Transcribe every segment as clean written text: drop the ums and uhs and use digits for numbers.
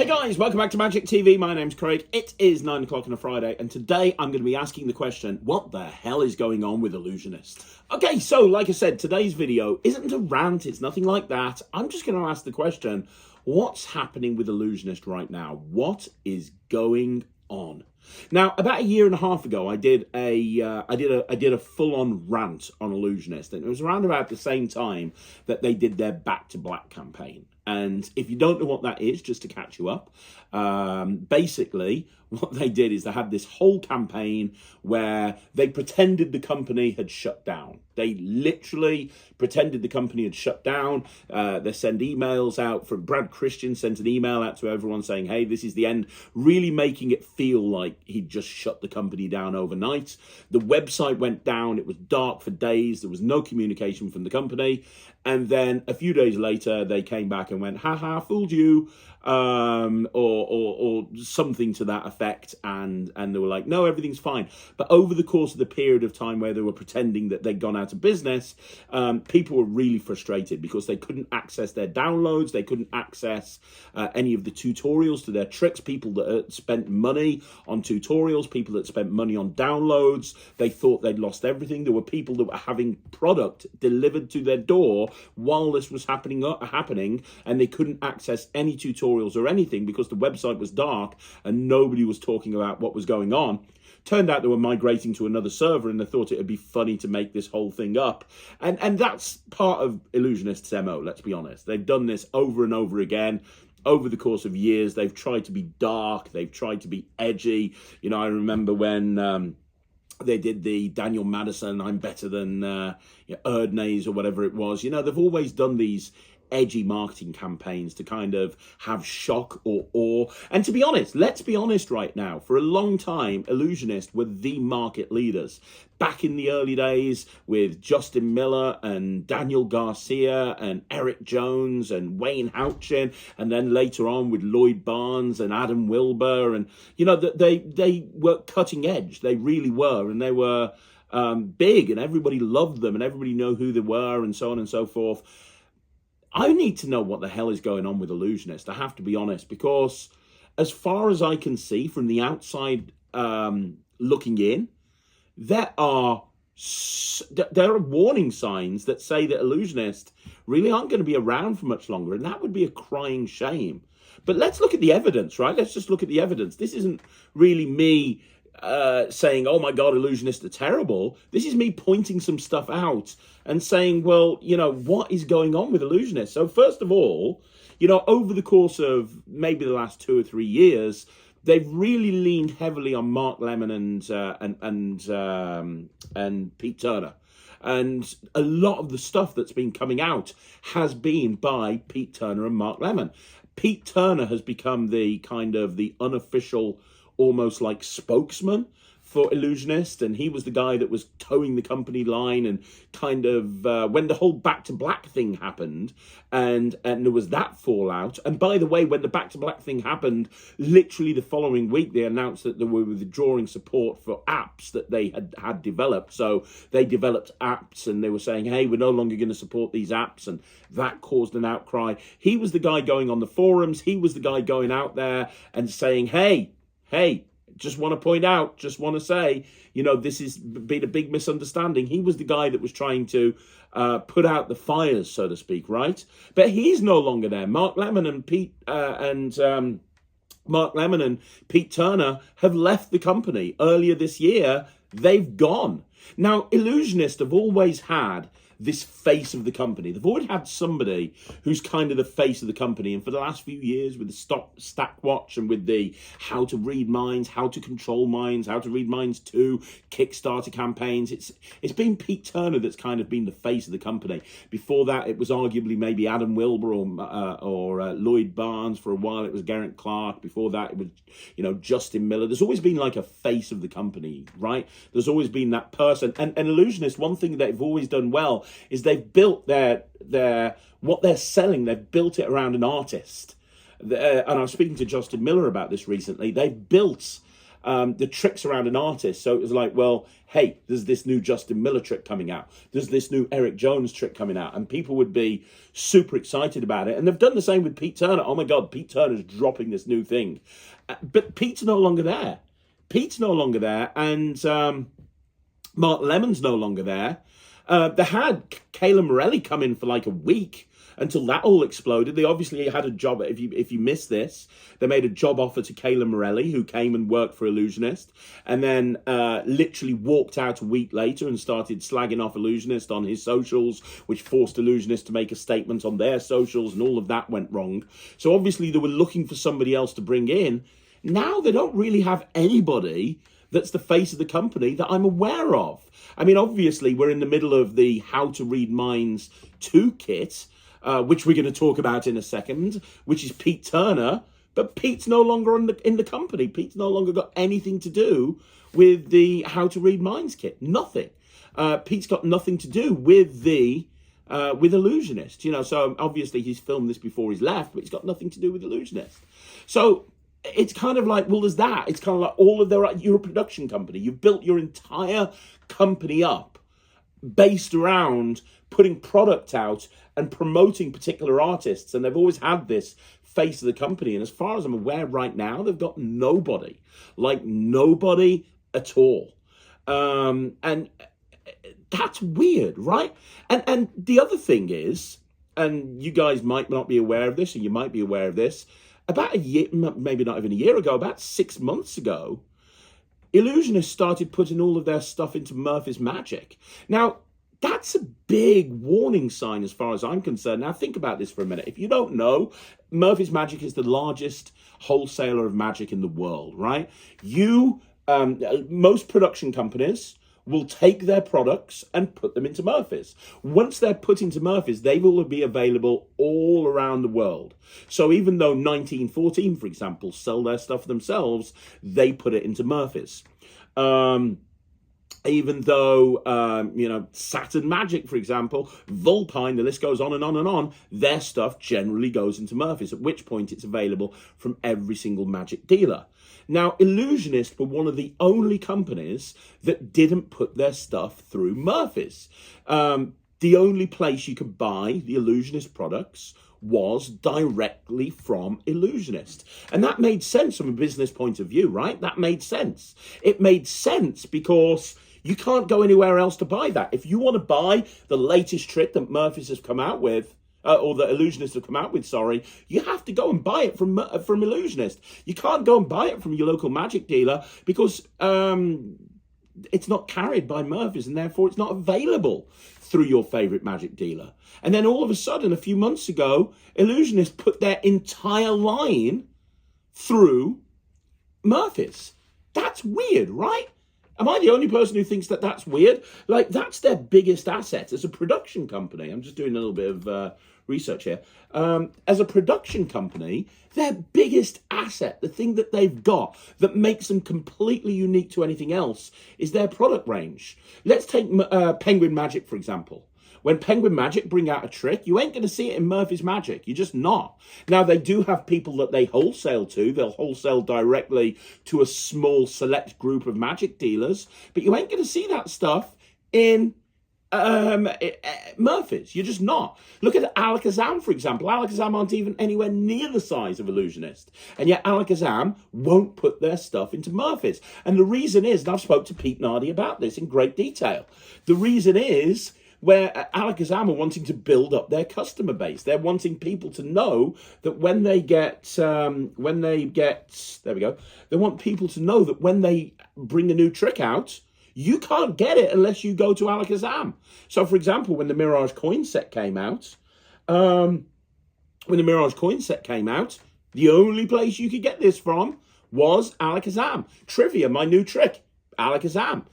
Hey guys, welcome back to Magic TV. My name's Craig. It is 9 o'clock on a Friday, and today I'm going to be asking the question, what the hell is going on with Illusionist? Okay, so like I said, today's video isn't a rant, it's nothing like that. I'm just going to ask the question, what's happening with Illusionist right now? What is going on? Now, about a year and a half ago, I did a full-on rant on Illusionist, and it was around about the same time that they did their Back to Black campaign. And if you don't know what that is, just to catch you up, basically what they did is they had this whole campaign where they pretended the company had shut down. They literally pretended the company had shut down. They sent emails out from Brad Christian, sent an email out to everyone saying, hey, this is the end, really making it feel like he'd just shut the company down overnight. The website went down. It was dark for days. There was no communication from the company. And then a few days later, they came back and went, haha, fooled you, or something to that effect. And they were like, no, everything's fine. But over the course of the period of time where they were pretending that they'd gone out of business, people were really frustrated because they couldn't access their downloads. They couldn't access any of the tutorials to their tricks. People that had spent money on tutorials, people that spent money on downloads, they thought they'd lost everything. There were people that were having product delivered to their door while this was happening, and they couldn't access any tutorials or anything because the website was dark and nobody was talking about what was going on. Turned out they were migrating to another server and they thought it would be funny to make this whole thing up. And that's part of Illusionist's MO, let's be honest. They've done this over and over again. Over the course of years, they've tried to be dark, they've tried to be edgy. You know, I remember when they did the Daniel Madison, I'm better than Erdnase or whatever it was. You know, they've always done these edgy marketing campaigns to kind of have shock or awe. And to be honest, let's be honest right now, for a long time, Illusionist were the market leaders. Back in the early days with Justin Miller and Daniel Garcia and Eric Jones and Wayne Houchin, and then later on with Lloyd Barnes and Adam Wilbur. And, you know, they were cutting edge. They really were. And they were big and everybody loved them and everybody knew who they were and so on and so forth. I need to know what the hell is going on with Illusionist, I have to be honest, because as far as I can see from the outside looking in, there are warning signs that say that Illusionist really aren't going to be around for much longer, and that would be a crying shame. But let's look at the evidence, right? Let's just look at the evidence. This isn't really me saying, oh my God, Illusionists are terrible. This is me pointing some stuff out and saying, well, you know, what is going on with Illusionists? So first of all, you know, over the course of maybe the last 2 or 3 years, they've really leaned heavily on Mark Lemon and Pete Turner. And a lot of the stuff that's been coming out has been by Pete Turner and Mark Lemon. Pete Turner has become the kind of the unofficial, almost like spokesman for Illusionist, and he was the guy that was towing the company line and kind of when the whole Back to Black thing happened and there was that fallout. And by the way, when the Back to Black thing happened, literally the following week they announced that they were withdrawing support for apps that they had developed. So they developed apps and they were saying, hey, we're no longer going to support these apps, and that caused an outcry. He was the guy going on the forums, he was the guy going out there and saying, hey, just want to point out, just want to say, you know, this has been a big misunderstanding. He was the guy that was trying to put out the fires, so to speak, right? But he's no longer there. Mark Lemon and Pete Turner have left the company earlier this year. They've gone. Now, Illusionist have always had this face of the company. They've always had somebody who's kind of the face of the company. And for the last few years with the Stack Watch and with the how to read minds, how to control minds, how to read minds 2, Kickstarter campaigns, it's been Pete Turner that's kind of been the face of the company. Before that, it was arguably maybe Adam Wilbur or Lloyd Barnes. For a while, it was Garrett Clark. Before that, it was, you know, Justin Miller. There's always been like a face of the company, right? There's always been that person. And Illusionist, one thing that they've always done well is they've built their what they're selling, they've built it around an artist. And I was speaking to Justin Miller about this recently. They've built the tricks around an artist. So it was like, well, hey, there's this new Justin Miller trick coming out. There's this new Eric Jones trick coming out. And people would be super excited about it. And they've done the same with Pete Turner. Oh my God, Pete Turner's dropping this new thing. But Pete's no longer there. Pete's no longer there. And Mark Lemon's no longer there. They had Kayla Morelli come in for like a week until that all exploded. They obviously had a job. If you missed this, they made a job offer to Kayla Morelli, who came and worked for Illusionist, and then literally walked out a week later and started slagging off Illusionist on his socials, which forced Illusionist to make a statement on their socials, and all of that went wrong. So obviously they were looking for somebody else to bring in. Now they don't really have anybody that's the face of the company that I'm aware of. I mean, obviously, we're in the middle of the How to Read Minds 2 kit, which we're going to talk about in a second, which is Pete Turner. But Pete's no longer in the company. Pete's no longer got anything to do with the How to Read Minds kit. Nothing. Pete's got nothing to do with the with Illusionist. You know, so obviously he's filmed this before he's left, but he's got nothing to do with Illusionist. So it's kind of like, well, there's that. It's kind of like all of you're a production company. You've built your entire company up based around putting product out and promoting particular artists. And they've always had this face of the company. And as far as I'm aware right now, they've got nobody, like nobody at all. And that's weird, right? And the other thing is, and you guys might not be aware of this, or you might be aware of this, about a year, maybe not even a year ago, about 6 months ago, Illusionist started putting all of their stuff into Murphy's Magic. Now, that's a big warning sign as far as I'm concerned. Now, think about this for a minute. If you don't know, Murphy's Magic is the largest wholesaler of magic in the world, right? Most production companies will take their products and put them into Murphy's. Once they're put into Murphy's, they will be available all around the world. So even though 1914, for example, sell their stuff themselves, they put it into Murphy's. Even though, Saturn Magic, for example, Vulpine, the list goes on and on and on, their stuff generally goes into Murphy's, at which point it's available from every single magic dealer. Now, Illusionist were one of the only companies that didn't put their stuff through Murphy's. The only place you could buy the Illusionist products was directly from Illusionist. And that made sense from a business point of view, right? That made sense. It made sense because you can't go anywhere else to buy that. If you want to buy the latest trick that Murphy's has come out with, or the Illusionists have come out with, sorry, you have to go and buy it from Illusionist. You can't go and buy it from your local magic dealer because it's not carried by Murphy's, and therefore it's not available through your favorite magic dealer. And then all of a sudden, a few months ago, Illusionist put their entire line through Murphy's. That's weird, right? Am I the only person who thinks that that's weird? Like, that's their biggest asset as a production company. I'm just doing a little bit of research here. As a production company, their biggest asset, the thing that they've got that makes them completely unique to anything else, is their product range. Let's take Penguin Magic, for example. When Penguin Magic bring out a trick, you ain't going to see it in Murphy's Magic. You're just not. Now, they do have people that they wholesale to. They'll wholesale directly to a small select group of magic dealers. But you ain't going to see that stuff in Murphy's. You're just not. Look at Alakazam, for example. Alakazam aren't even anywhere near the size of Illusionist. And yet Alakazam won't put their stuff into Murphy's. And the reason is, and I've spoke to Pete Nardi about this in great detail, the reason is where Alakazam are wanting to build up their customer base. They're wanting people to know that when they get, there we go. They want people to know that when they bring a new trick out, you can't get it unless you go to Alakazam. So, for example, when the Mirage coin set came out, the only place you could get this from was Alakazam. Trivia, my new trick, Alakazam.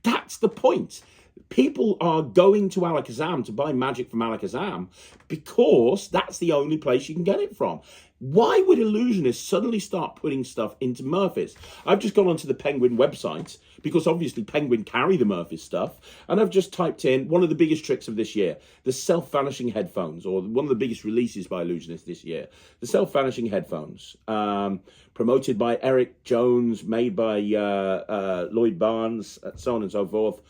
That's the point. People are going to Alakazam to buy magic from Alakazam because that's the only place you can get it from. Why would Illusionists suddenly start putting stuff into Murphy's? I've just gone onto the Penguin website, because obviously Penguin carry the Murphy's stuff, and I've just typed in one of the biggest tricks of this year, the self-vanishing headphones, or one of the biggest releases by Illusionists this year, the self-vanishing headphones, promoted by Eric Jones, made by Lloyd Barnes, so on and so forth.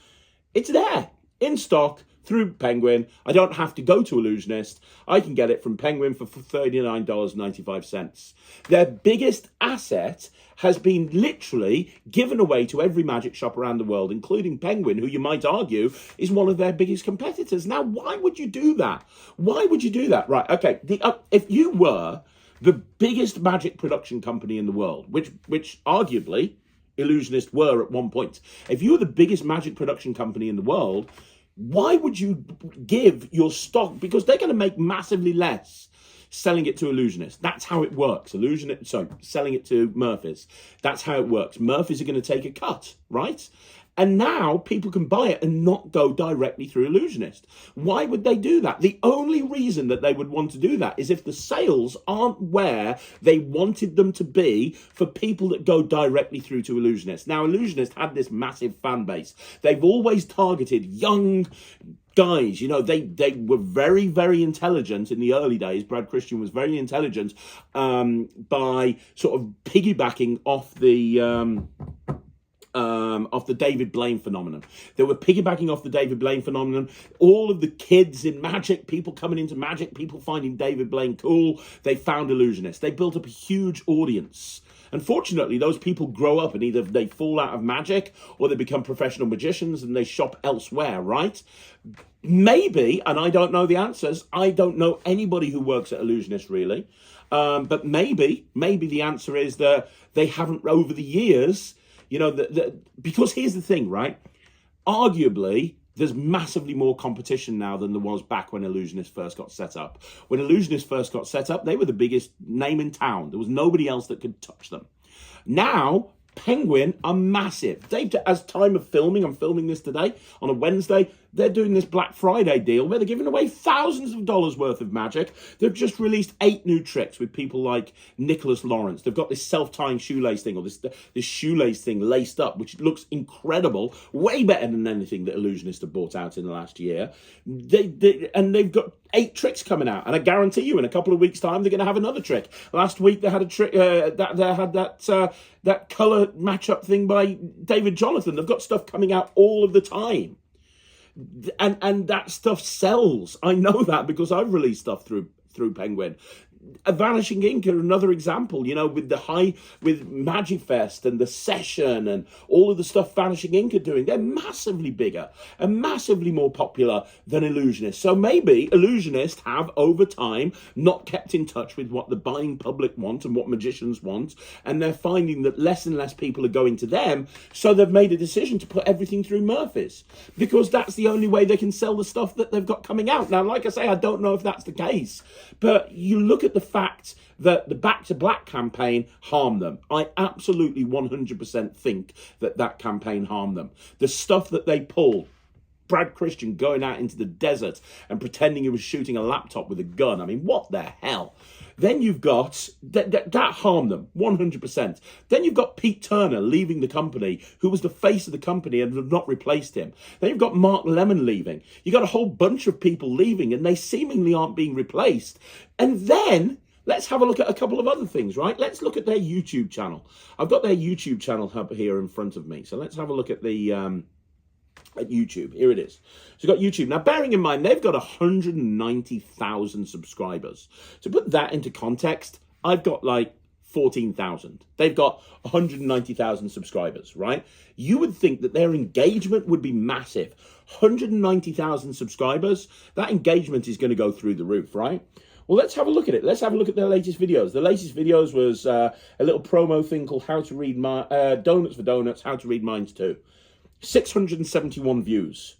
It's there, in stock, through Penguin. I don't have to go to Illusionist. I can get it from Penguin for $39.95. Their biggest asset has been literally given away to every magic shop around the world, including Penguin, who you might argue is one of their biggest competitors. Now, why would you do that? Why would you do that? Right, okay, if you were the biggest magic production company in the world, which arguably Illusionist were at one point, if you were the biggest magic production company in the world, why would you give your stock? Because they're going to make massively less selling it to Illusionist. That's how it works. Selling it to Murphy's. That's how it works. Murphy's are going to take a cut, right? And now people can buy it and not go directly through Illusionist. Why would they do that? The only reason that they would want to do that is if the sales aren't where they wanted them to be for people that go directly through to Illusionist. Now, Illusionist had this massive fan base. They've always targeted young guys. You know, they were very, very intelligent in the early days. Brad Christian was very intelligent by sort of piggybacking off the David Blaine phenomenon. They were piggybacking off the David Blaine phenomenon. All of the kids in magic, people coming into magic, people finding David Blaine cool, they found Illusionists. They built up a huge audience. Unfortunately, those people grow up and either they fall out of magic or they become professional magicians and they shop elsewhere, right? Maybe, and I don't know the answers, I don't know anybody who works at Illusionist really, but maybe the answer is that they haven't over the years. You know, because here's the thing, right? Arguably, there's massively more competition now than there was back when Illusionist first got set up. When Illusionist first got set up, they were the biggest name in town. There was nobody else that could touch them. Now, Penguin are massive. As time of filming, I'm filming this today on a Wednesday, they're doing this Black Friday deal where they're giving away thousands of dollars worth of magic. They've just released 8 new tricks with people like Nicholas Lawrence. They've got this self-tying shoelace thing, or this shoelace thing laced up, which looks incredible, way better than anything that Illusionists have bought out in the last year. And they've got 8 tricks coming out, and I guarantee you, in a couple of weeks' time, they're going to have another trick. Last week they had a trick that color matchup thing by David Jonathan. They've got stuff coming out all of the time. And that stuff sells. I know that because I've released stuff through Penguin. A Vanishing Ink are another example, you know, with Magifest and the Session and all of the stuff Vanishing Ink are doing. They're massively bigger and massively more popular than Illusionists. So maybe Illusionists have, over time, not kept in touch with what the buying public want and what magicians want, and they're finding that less and less people are going to them, so they've made a decision to put everything through Murphy's, because that's the only way they can sell the stuff that they've got coming out. Now, like I say, I don't know if that's the case, but you look at the fact that the Back to Black campaign harmed them. I absolutely 100% think that campaign harmed them. The stuff that they pulled, Brad Christian going out into the desert and pretending he was shooting a laptop with a gun. I mean, what the hell? Then you've got, that harmed them, 100%. Then you've got Pete Turner leaving the company, who was the face of the company and have not replaced him. Then you've got Mark Lemon leaving. You've got a whole bunch of people leaving and they seemingly aren't being replaced. And then let's have a look at a couple of other things, right? Let's look at their YouTube channel. I've got their YouTube channel up here in front of me. So let's have a look at the at YouTube. Here it is. So you've got YouTube. Now, bearing in mind, they've got 190,000 subscribers. To put that into context, I've got like 14,000. They've got 190,000 subscribers, right? You would think that their engagement would be massive. 190,000 subscribers, that engagement is going to go through the roof, right? Well, let's have a look at it. Let's have a look at their latest videos. The latest videos was a little promo thing called How to Read Donuts for Donuts, How to Read Minds Too. 671 views.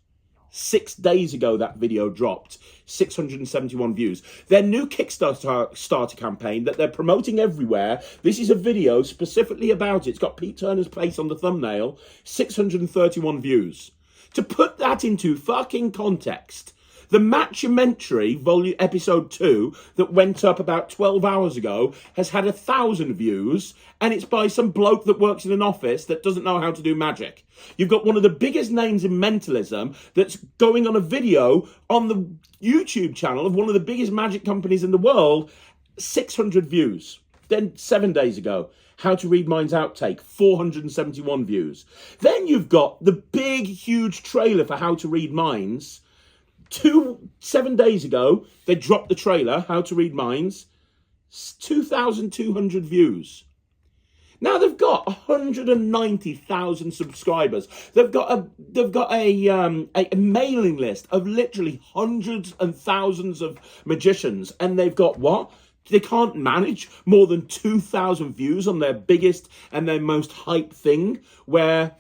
6 days ago, that video dropped. 671 views. Their new Kickstarter campaign that they're promoting everywhere. This is a video specifically about it. It's got Pete Turner's face on the thumbnail. 631 views. To put that into fucking context, The Matchumentary episode 2 that went up about 12 hours ago has had 1,000 views, and it's by some bloke that works in an office that doesn't know how to do magic. You've got one of the biggest names in mentalism that's going on a video on the YouTube channel of one of the biggest magic companies in the world, 600 views. Then 7 days ago, How to Read Minds Outtake, 471 views. Then you've got the big, huge trailer for How to Read Minds. 7 days ago, they dropped the trailer, How to Read Minds, 2,200 views. Now they've got 190,000 subscribers. They've got a mailing list of literally hundreds and thousands of magicians, and they've got what? They can't manage more than 2,000 views on their biggest and their most hype thing, where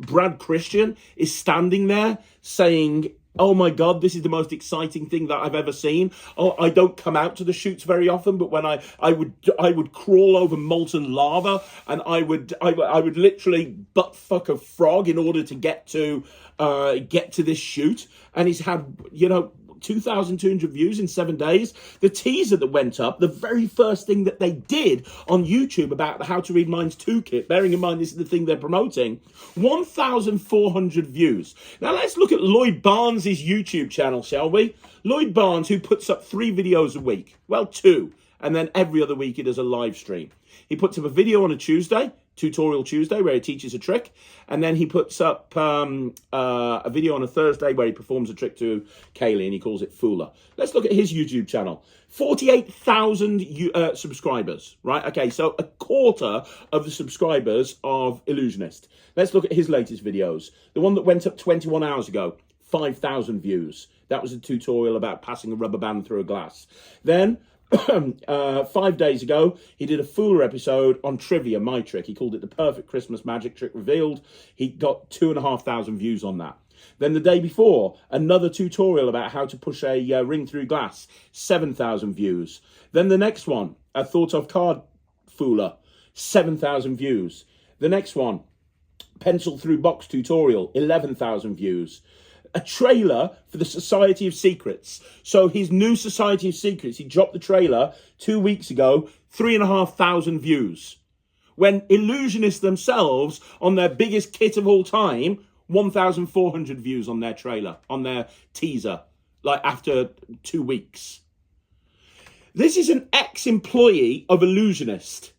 Brad Christian is standing there saying, oh my God, this is the most exciting thing that I've ever seen. Oh, I don't come out to the shoots very often, but when I would crawl over molten lava, and I would literally butt fuck a frog in order to get to this shoot. And he's had, 2,200 views in 7 days. The teaser that went up, the very first thing that they did on YouTube about the How to Read Minds 2 kit, bearing in mind this is the thing they're promoting, 1,400 views. Now let's look at Lloyd Barnes' YouTube channel, shall we? Lloyd Barnes, who puts up 3 videos a week. Well, 2. And then every other week he does a live stream. He puts up a video on a Tuesday, Tutorial Tuesday, where he teaches a trick, and then he puts up a video on a Thursday where he performs a trick to Kaylee, and he calls it Fooler. Let's look at his YouTube channel. 48,000 subscribers, right? Okay, so a quarter of the subscribers of Illusionist. Let's look at his latest videos. The one that went up 21 hours ago, 5,000 views. That was a tutorial about passing a rubber band through a glass. Then 5 days ago, he did a Fooler episode on Trivia, my trick. He called it the perfect Christmas magic trick revealed. He got 2,500 views on that. Then the day before, another tutorial about how to push a ring through glass, 7,000 views. Then the next one, a thought of card Fooler, 7,000 views. The next one, pencil through box tutorial, 11,000 views. A trailer for the Society of Secrets. So his new Society of Secrets, he dropped the trailer 2 weeks ago, 3,500 views. When Illusionists themselves, on their biggest kit of all time, 1,400 views on their trailer, on their teaser, like after 2 weeks. This is an ex-employee of Illusionist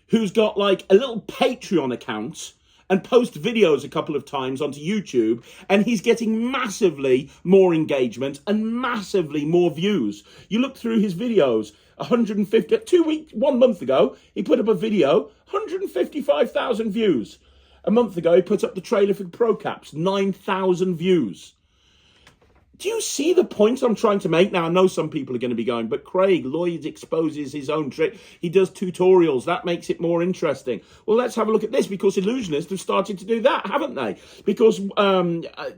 who's got like a little Patreon account and post videos a couple of times onto YouTube, and he's getting massively more engagement and massively more views. You look through his videos, 150, 1 month ago, he put up a video, 155,000 views. A month ago, he put up the trailer for ProCaps, 9,000 views. Do you see the point I'm trying to make? Now, I know some people are going to be going, but Craig, Lloyd exposes his own trick. He does tutorials. That makes it more interesting. Well, let's have a look at this, because Illusionists have started to do that, haven't they? Because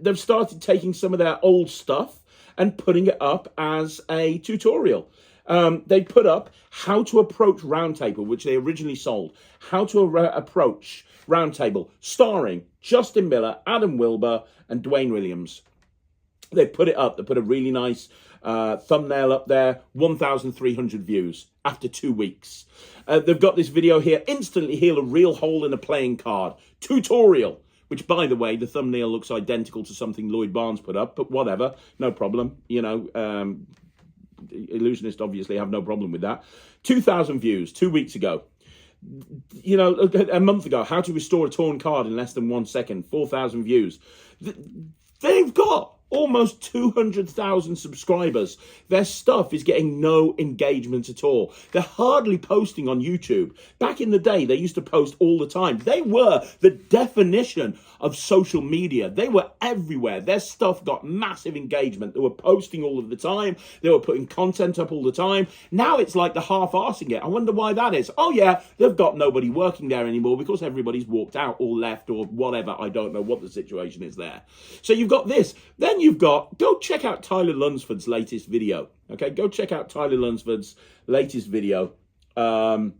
they've started taking some of their old stuff and putting it up as a tutorial. They put up how to approach Roundtable, which they originally sold. How to approach Roundtable, starring Justin Miller, Adam Wilbur, and Dwayne Williams. They put it up. They put a really nice thumbnail up there. 1,300 views after 2 weeks. They've got this video here. Instantly heal a real hole in a playing card. Tutorial. Which, by the way, the thumbnail looks identical to something Lloyd Barnes put up. But whatever. No problem. Illusionists obviously have no problem with that. 2,000 views 2 weeks ago. A month ago, how to restore a torn card in less than 1 second. 4,000 views. They've got almost 200,000 subscribers. Their stuff is getting no engagement at all. They're hardly posting on YouTube. Back in the day, they used to post all the time. They were the definition of social media. They were everywhere. Their stuff got massive engagement. They were posting all of the time. They were putting content up all the time. Now it's like the half-arsing it. I wonder why that is. Oh yeah, they've got nobody working there anymore because everybody's walked out or left or whatever. I don't know what the situation is there. So you've got this. Then you've got, go check out Tyler Lunsford's latest video. Okay, go check out Tyler Lunsford's latest video on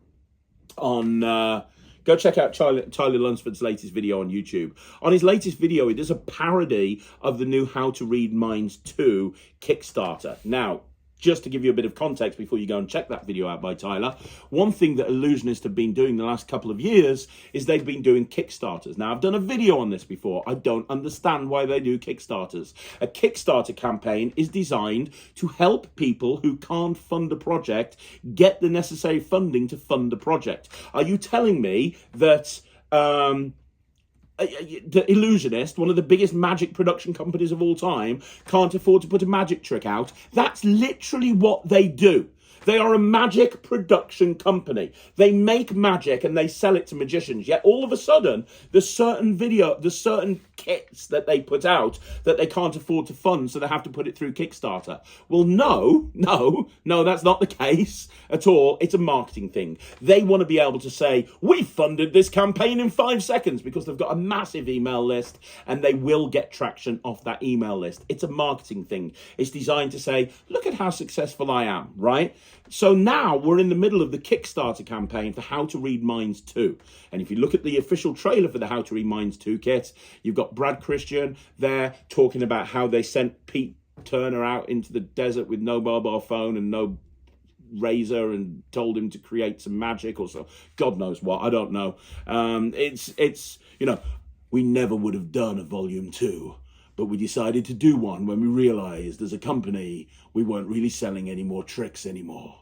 Go check out Tyler Lunsford's latest video on YouTube. On his latest video, he does a parody of the new How to Read Minds 2 Kickstarter. Now, just to give you a bit of context before you go and check that video out by Tyler, one thing that Illusionists have been doing the last couple of years is they've been doing Kickstarters. Now, I've done a video on this before. I don't understand why they do Kickstarters. A Kickstarter campaign is designed to help people who can't fund a project get the necessary funding to fund the project. Are you telling me that the Illusionist, one of the biggest magic production companies of all time, can't afford to put a magic trick out? That's literally what they do. They are a magic production company. They make magic and they sell it to magicians. Yet all of a sudden, there's certain kits that they put out that they can't afford to fund, so they have to put it through Kickstarter. Well, no, that's not the case at all. It's a marketing thing. They want to be able to say, we funded this campaign in 5 seconds, because they've got a massive email list and they will get traction off that email list. It's a marketing thing. It's designed to say, look at how successful I am, right? So now we're in the middle of the Kickstarter campaign for How to Read Minds 2. And if you look at the official trailer for the How to Read Minds 2 kit, you've got Brad Christian there talking about how they sent Pete Turner out into the desert with no mobile phone and no razor and told him to create some magic or so. God knows what. I don't know. It's we never would have done a volume 2. But we decided to do one when we realized as a company we weren't really selling any more tricks anymore.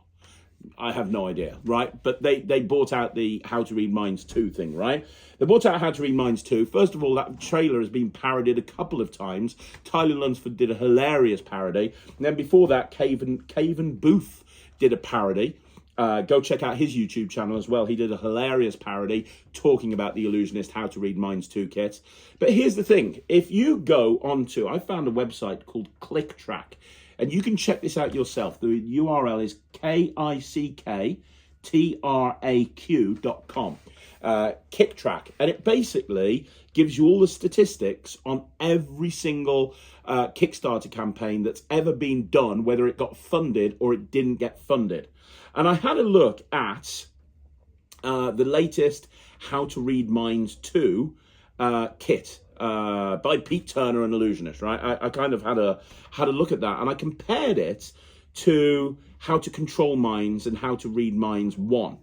I have no idea, right? But they bought out the How to Read Minds 2 thing, right? They bought out How to Read Minds 2. First of all, that trailer has been parodied a couple of times. Tyler Lunsford did a hilarious parody. And then before that, Caven Booth did a parody. Go check out his YouTube channel as well. He did a hilarious parody talking about the Illusionist How to Read Minds 2 kit. But here's the thing. If you go onto, I found a website called ClickTrack, and you can check this out yourself. The URL is KICKTRAQ.com. Kicktrack. And it basically gives you all the statistics on every single Kickstarter campaign that's ever been done, whether it got funded or it didn't get funded. And I had a look at the latest How to Read Minds 2 kit by Pete Turner and Illusionist, right? I kind of had a look at that, and I compared it to How to Control Minds and How to Read Minds 1.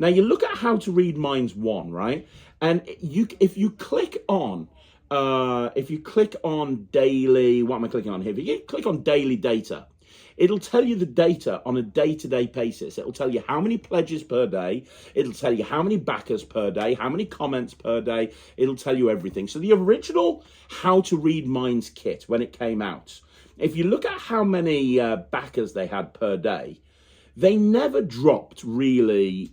Now, you look at How to Read Minds 1, right? And if you click on daily, what am I clicking on here? If you click on daily data, it'll tell you the data on a day-to-day basis. It'll tell you how many pledges per day. It'll tell you how many backers per day, how many comments per day. It'll tell you everything. So the original How to Read Minds kit, when it came out, if you look at how many backers they had per day, they never dropped really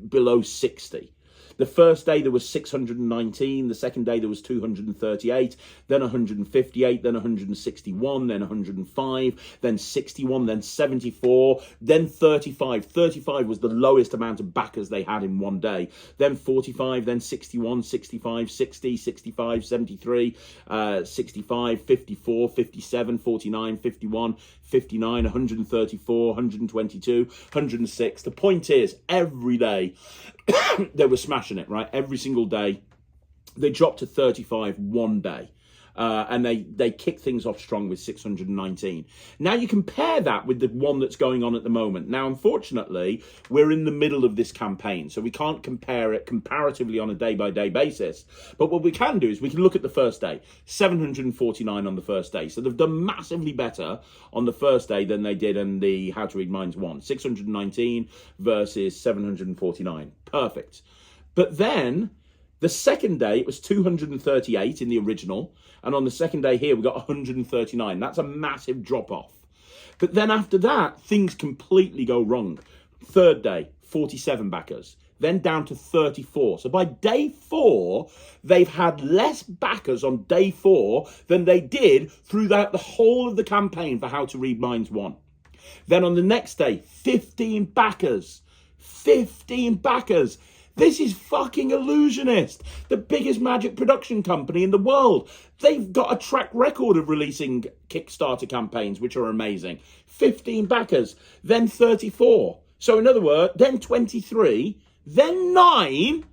below 60. The first day there was 619, the second day there was 238, then 158, then 161, then 105, then 61, then 74, then 35. 35 was the lowest amount of backers they had in one day. Then 45, then 61, 65, 60, 65, 73, 65, 54, 57, 49, 51, 59, 134, 122, 106. The point is, every day they were smashing it, right? Every single day. They dropped to 35 one day. And they kick things off strong with 619. Now you compare that with the one that's going on at the moment. Now, unfortunately, we're in the middle of this campaign, so we can't compare it comparatively on a day-by-day basis. But what we can do is we can look at the first day, 749 on the first day. So they've done massively better on the first day than they did in the How to Read Minds 1. 619 versus 749. Perfect. But then the second day, it was 238 in the original. And on the second day here, we got 139. That's a massive drop-off. But then after that, things completely go wrong. Third day, 47 backers. Then down to 34. So by day 4, they've had less backers on day 4 than they did throughout the whole of the campaign for How to Read Minds 1. Then on the next day, 15 backers. 15 backers. This is fucking Illusionist, the biggest magic production company in the world. They've got a track record of releasing Kickstarter campaigns, which are amazing. 15 backers, then 34. So in other words, then 23, then 9,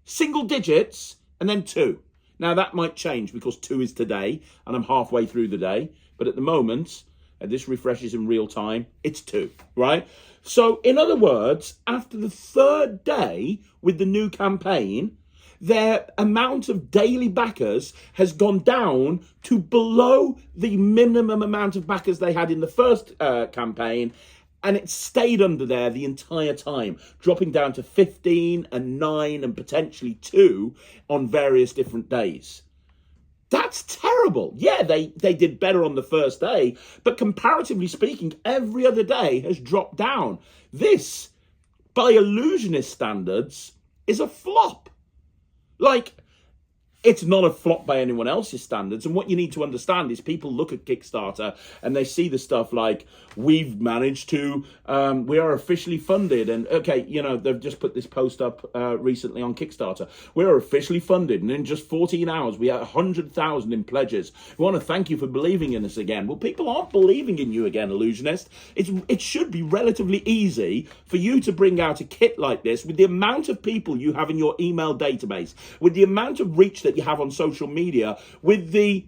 single digits, and then 2. Now, that might change because 2 is today, and I'm halfway through the day. But at the moment, and this refreshes in real time, it's 2, right? So, in other words, after the 3rd day with the new campaign, their amount of daily backers has gone down to below the minimum amount of backers they had in the first campaign. And it stayed under there the entire time, dropping down to 15 and 9 and potentially 2 on various different days. That's terrible. Yeah, they did better on the first day, but comparatively speaking, every other day has dropped down. This, by Illusionist standards, is a flop. Like, it's not a flop by anyone else's standards. And what you need to understand is people look at Kickstarter and they see the stuff like, we've managed to, we are officially funded. And okay, you know, they've just put this post up recently on Kickstarter. We are officially funded. And in just 14 hours, we had 100,000 in pledges. We want to thank you for believing in us again. Well, people aren't believing in you again, Illusionist. It should be relatively easy for you to bring out a kit like this with the amount of people you have in your email database, with the amount of reach that you have on social media, with the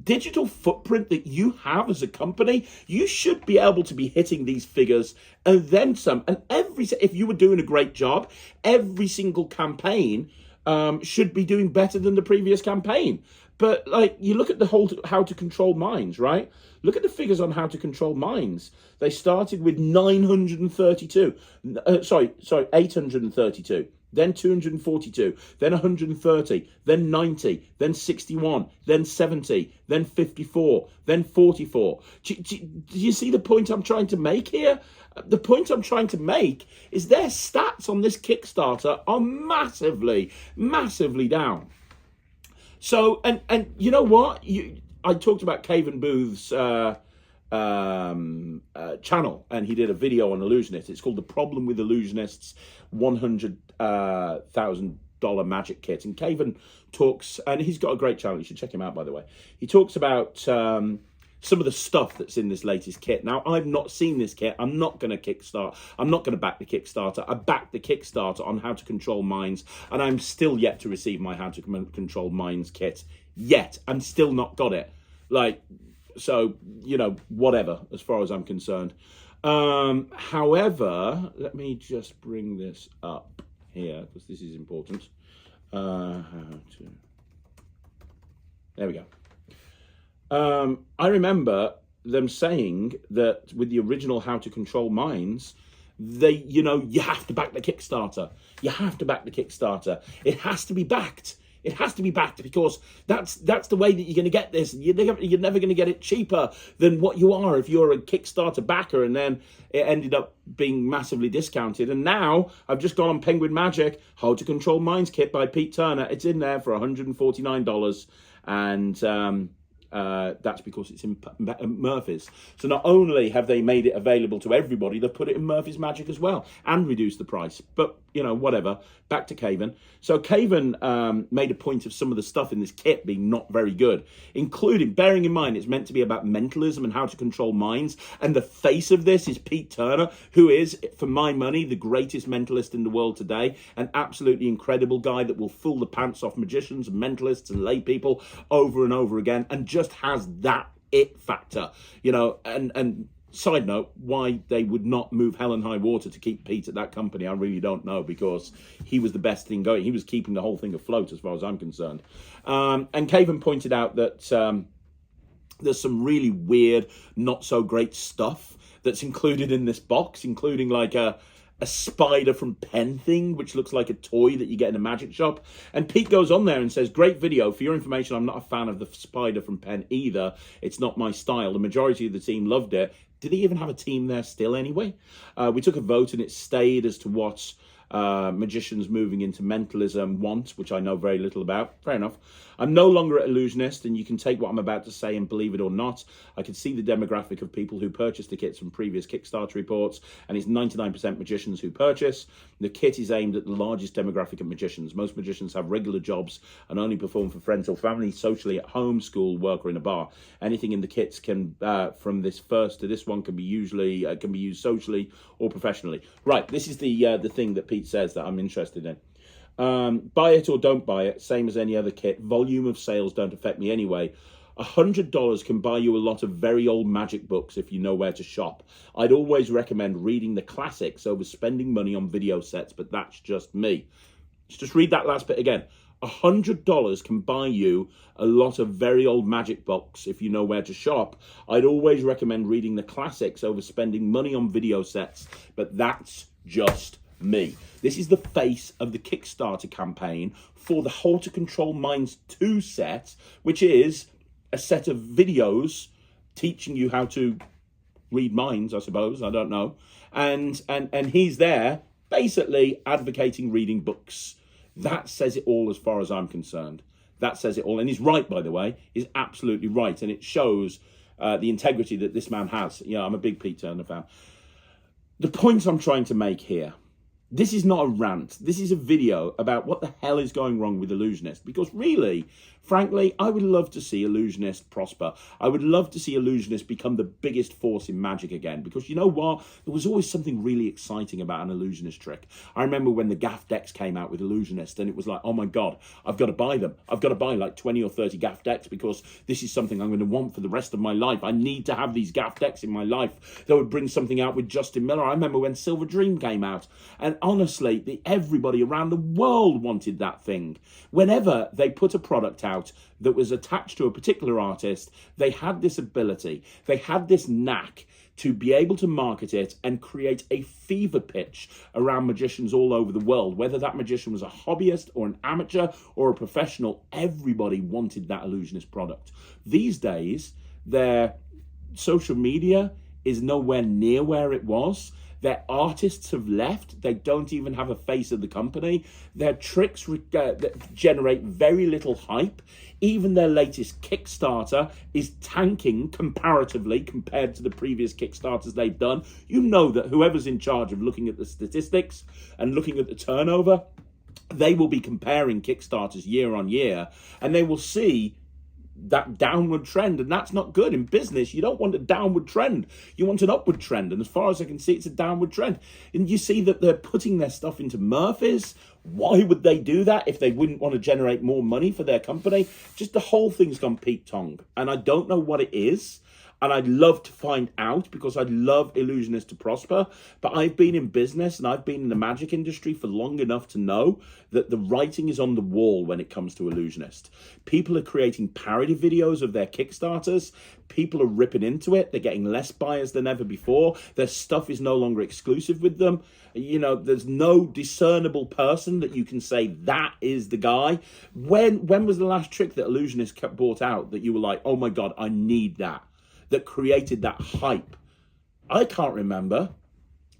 digital footprint that you have as a company. You should be able to be hitting these figures and then some. And if you were doing a great job, every single campaign should be doing better than the previous campaign. But like, you look at the whole How to Control Minds, right? Look at the figures on How to Control Minds. They started with 832, then 242, then 130, then 90, then 61, then 70, then 54, then 44. Do you see the point I'm trying to make here? The point I'm trying to make is their stats on this Kickstarter are massively, massively down. So, and you know what? I talked about Caven Booth's channel, and he did a video on Illusionist. It's called The Problem with Illusionist's $100,000 magic kit. And Caven talks, and he's got a great channel. You should check him out, by the way. He talks about some of the stuff that's in this latest kit. Now, I've not seen this kit. I'm not going to Kickstart. I'm not going to back the Kickstarter. I backed the Kickstarter on How to Control Minds, and I'm still yet to receive my How to Control Minds kit. Yet. I'm still not got it. Like, so, you know, whatever, as far as I'm concerned. However, let me just bring this up here, because this is important. There we go. I remember them saying that with the original How to Control Minds, you have to back the Kickstarter. You have to back the Kickstarter. It has to be backed. It has to be backed, because that's the way that you're going to get this. You're never going to get it cheaper than what you are if you're a Kickstarter backer, and then it ended up being massively discounted. And now I've just gone on Penguin Magic, How to Control Minds kit by Pete Turner. It's in there for $149, and that's because it's in Murphy's. So not only have they made it available to everybody, they've put it in Murphy's Magic as well and reduced the price. But, you know, whatever. Back to Caven. So Caven made a point of some of the stuff in this kit being not very good, including, bearing in mind, it's meant to be about mentalism and how to control minds. And the face of this is Pete Turner, who is, for my money, the greatest mentalist in the world today. An absolutely incredible guy that will fool the pants off magicians and mentalists and lay people over and over again, and just has that it factor, you know. And side note, why they would not move hell and high water to keep Pete at that company, I really don't know, because he was the best thing going. He was keeping the whole thing afloat as far as I'm concerned. And Caven pointed out that there's some really weird, not so great stuff that's included in this box, including like a spider from Pen thing, which looks like a toy that you get in a magic shop. And Pete goes on there and says, great video. For your information, I'm not a fan of the spider from Pen either. It's not my style. The majority of the team loved it. Did he even have a team there still anyway? We took a vote and it stayed as to what magicians moving into mentalism want, which I know very little about. Fair enough. I'm no longer an illusionist, and you can take what I'm about to say and believe it or not. I can see the demographic of people who purchased the kits from previous Kickstarter reports, and it's 99% magicians who purchase. The kit is aimed at the largest demographic of magicians. Most magicians have regular jobs and only perform for friends or family, socially at home, school, work, or in a bar. Anything in the kits can, from this first to this one, can be used socially or professionally. Right, this is the thing that Pete says that I'm interested in. Buy it or don't buy it, same as any other kit. Volume of sales don't affect me anyway. $100 can buy you a lot of very old magic books if you know where to shop. I'd always recommend reading the classics over spending money on video sets, but that's just me. Let's just read that last bit again. $100 can buy you a lot of very old magic books if you know where to shop. I'd always recommend reading the classics over spending money on video sets, but that's just me. This is the face of the Kickstarter campaign for the How to Control Minds 2 set, which is a set of videos teaching you how to read minds, I suppose. I don't know. And he's there basically advocating reading books. That says it all as far as I'm concerned. That says it all. And he's right, by the way. He's absolutely right. And it shows the integrity that this man has. Yeah, I'm a big Pete Turner fan. The point I'm trying to make here, this is not a rant. This is a video about what the hell is going wrong with Illusionist. Because really, frankly, I would love to see Illusionist prosper. I would love to see Illusionist become the biggest force in magic again. Because you know what? There was always something really exciting about an Illusionist trick. I remember when the gaff decks came out with Illusionist and it was like, oh my God, I've got to buy them. I've got to buy like 20 or 30 gaff decks because this is something I'm going to want for the rest of my life. I need to have these gaff decks in my life that would bring something out with Justin Miller. I remember when Silver Dream came out, and honestly, everybody around the world wanted that thing. Whenever they put a product out that was attached to a particular artist, they had this ability, they had this knack to be able to market it and create a fever pitch around magicians all over the world. Whether that magician was a hobbyist or an amateur or a professional, everybody wanted that Illusionist product. These days, their social media is nowhere near where it was. Their artists have left. They don't even have a face of the company. Their tricks generate very little hype. Even their latest Kickstarter is tanking comparatively compared to the previous Kickstarters they've done. You know that whoever's in charge of looking at the statistics and looking at the turnover, they will be comparing Kickstarters year on year, and they will see that downward trend, and that's not good in business. You don't want a downward trend, you want an upward trend, and as far as I can see, it's a downward trend. And you see that they're putting their stuff into Murphy's. Why would they do that if they wouldn't want to generate more money for their company? Just the whole thing's gone Pete Tong, and I don't know what it is. And I'd love to find out because I'd love Illusionist to prosper. But I've been in business and I've been in the magic industry for long enough to know that the writing is on the wall when it comes to Illusionist. People are creating parody videos of their Kickstarters. People are ripping into it. They're getting less buyers than ever before. Their stuff is no longer exclusive with them. You know, there's no discernible person that you can say that is the guy. When was the last trick that Illusionist brought out that you were like, oh my God, I need that created that hype? I can't remember.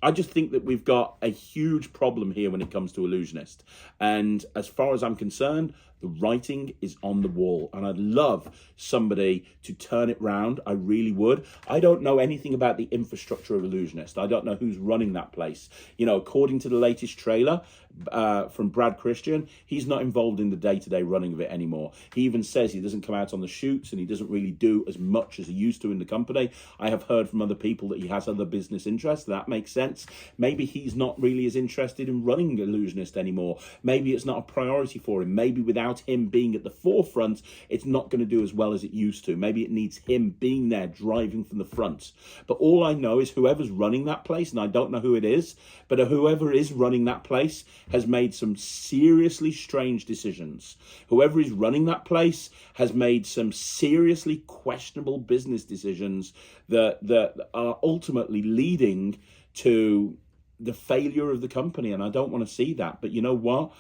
I just think that we've got a huge problem here when it comes to Illusionist. And as far as I'm concerned, the writing is on the wall. And I'd love somebody to turn it round. I really would. I don't know anything about the infrastructure of Illusionist. I don't know who's running that place. You know, according to the latest trailer from Brad Christian, he's not involved in the day-to-day running of it anymore. He even says he doesn't come out on the shoots and he doesn't really do as much as he used to in the company. I have heard from other people that he has other business interests. That makes sense. Maybe he's not really as interested in running Illusionist anymore. Maybe it's not a priority for him. Maybe without him being at the forefront, it's not going to do as well as it used to. Maybe it needs him being there, driving from the front. But all I know is whoever's running that place, and I don't know who it is, but whoever is running that place has made some seriously strange decisions. Whoever is running that place has made some seriously questionable business decisions that are ultimately leading to the failure of the company, and I don't want to see that. But you know what?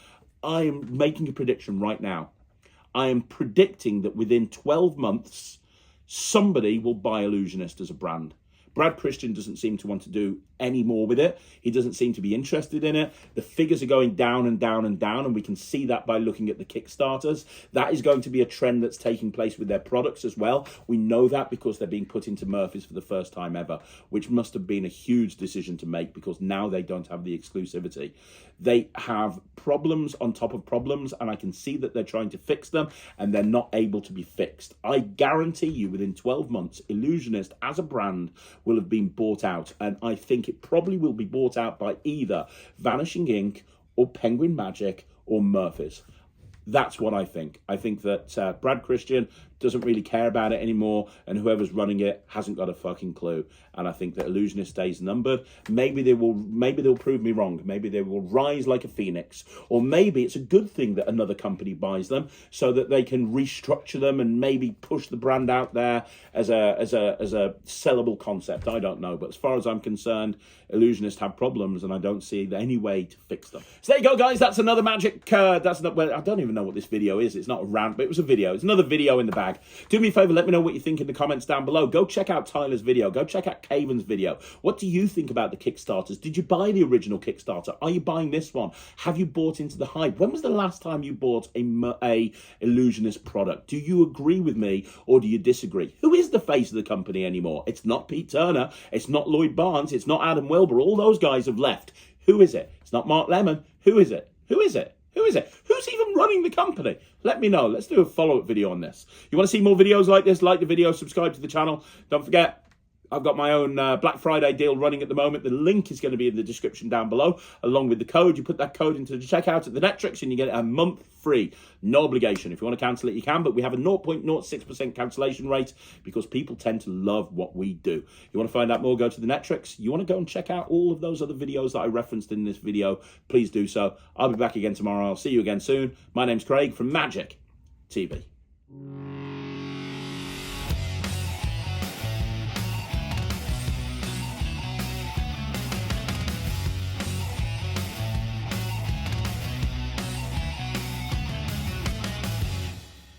I am making a prediction right now. I am predicting that within 12 months, somebody will buy Illusionist as a brand. Brad Christian doesn't seem to want to do any more with it. He doesn't seem to be interested in it. The figures are going down and down and down, and we can see that by looking at the Kickstarters. That is going to be a trend that's taking place with their products as well. We know that because they're being put into Murphy's for the first time ever, which must have been a huge decision to make because now they don't have the exclusivity. They have problems on top of problems, and I can see that they're trying to fix them, and they're not able to be fixed. I guarantee you within 12 months, Illusionist as a brand will have been bought out, and I think it probably will be bought out by either Vanishing Ink or Penguin Magic or Murphy's. That's what I think. I think that Brad Christian doesn't really care about it anymore, and whoever's running it hasn't got a fucking clue. And I think that Illusionist days numbered. Maybe they'll prove me wrong. Maybe they will rise like a phoenix, or maybe it's a good thing that another company buys them so that they can restructure them and maybe push the brand out there as a sellable concept. I don't know, but as far as I'm concerned, Illusionists have problems, and I don't see any way to fix them. So there you go, guys. That's another magic. That's not. Well, I don't even know what this video is. It's not a rant, but it was a video. It's another video in the bag. Do me a favor, let me know what you think in the comments down below. Go check out Tyler's video. Go check out Caven's video. What do you think about the Kickstarters? Did you buy the original Kickstarter? Are you buying this one? Have you bought into the hype? When was the last time you bought a Illusionist product? Do you agree with me or do you disagree? Who is the face of the company anymore? It's not Pete Turner. It's not Lloyd Barnes. It's not Adam Wilbur. All those guys have left. Who is it? It's not Mark Lemon. Who is it? Who is it? Who is it? Who's even running the company? Let me know. Let's do a follow-up video on this. You want to see more videos like this? Like the video, subscribe to the channel. Don't forget, I've got my own Black Friday deal running at the moment. The link is going to be in the description down below, along with the code. You put that code into the checkout at the Netrix and you get it a month free. No obligation. If you want to cancel it, you can, but we have a 0.06% cancellation rate because people tend to love what we do. You want to find out more, go to the Netrix. You want to go and check out all of those other videos that I referenced in this video, please do so. I'll be back again tomorrow. I'll see you again soon. My name's Craig from Magic TV.